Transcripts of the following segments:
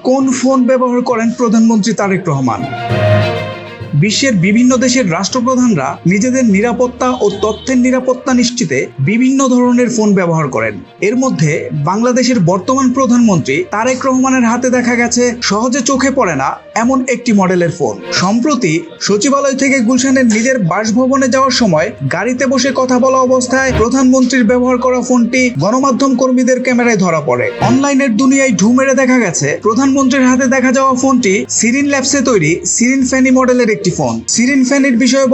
কোন ফোন ব্যবহার করেন প্রধানমন্ত্রী তারেক রহমান? বিশ্বের বিভিন্ন দেশের রাষ্ট্রপ্রধানরা নিজেদের নিরাপত্তা ও তথ্যের নিরাপত্তা নিশ্চিতে বিভিন্ন ধরনের ফোন ব্যবহার করেন। এর মধ্যে বাংলাদেশের বর্তমান প্রধানমন্ত্রী তারেক রহমানের হাতে দেখা গেছে সহজে চোখে পড়ে না এমন একটি মডেলের ফোন। সম্প্রতি সচিবালয় থেকে গুলশানের নিজের বাসভবনে যাওয়ার সময় গাড়িতে বসে কথা বলা অবস্থায় প্রধানমন্ত্রীর ব্যবহার করা ফোনটি গণমাধ্যম কর্মীদের ক্যামেরায় ধরা পড়ে। অনলাইনের দুনিয়ায় ঢু মেরে দেখা গেছে প্রধানমন্ত্রীর হাতে দেখা যাওয়া ফোনটি সিরিন ল্যাবসে তৈরি সিরিন ফ্যানি মডেলের একটি ফোন। সিরিন ফ্যানির বিষয়ে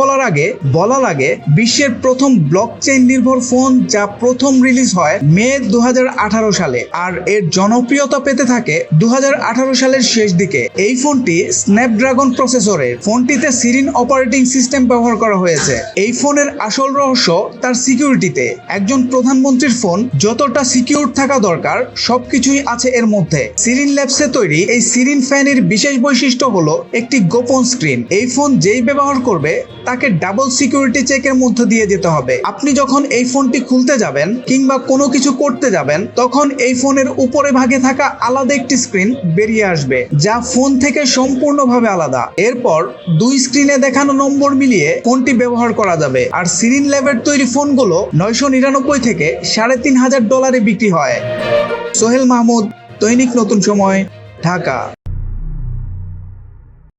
বলা লাগে বিশ্বের প্রথম ব্লকচেইন নির্ভর ফোন, যা প্রথম রিলিজ হয় মে 2018 সালে আর এর জনপ্রিয়তা পেতে থাকে 2018 সালের শেষ দিকে। এই ফোনটি স্ন্যাপড্রাগন প্রসেসরের। ফোনটিতে সিরিন অপারেটিং সিস্টেম ব্যবহার করা হয়েছে। এই ফোনের আসল রহস্য তার সিকিউরিটিতে। একজন প্রধানমন্ত্রীর ফোন যতটা সিকিউর থাকা দরকার সবকিছুই আছে এর মধ্যে। সিরিন ল্যাবসে তৈরি এই সিরিন ফ্যানির বিশেষ বৈশিষ্ট্য হলো একটি গোপন স্ক্রিন। এই ফোন যেই ব্যবহার করবে তাকে ডাবল সিকিউরিটি চেকের মধ্যে দিয়ে যেতে হবে। আপনি যখন এই ফোনটি খুলতে যাবেন কিংবা কোনো কিছু করতে যাবেন, তখন এই ফোনের উপরে ভাগে থাকা আলাদা একটি স্ক্রিন বেরিয়ে আসবে, যা ফোন থেকে সম্পূর্ণভাবে আলাদা। এরপর দুই স্ক্রিনে দেখানো নম্বর মিলিয়ে ফোনটি ব্যবহার করা যাবে। আর সিরিন ল্যাবের তৈরি ফোনগুলো 999 থেকে $3500 বিক্রি হয়। সোহেল মাহমুদ, দৈনিক নতুন সময়, ঢাকা।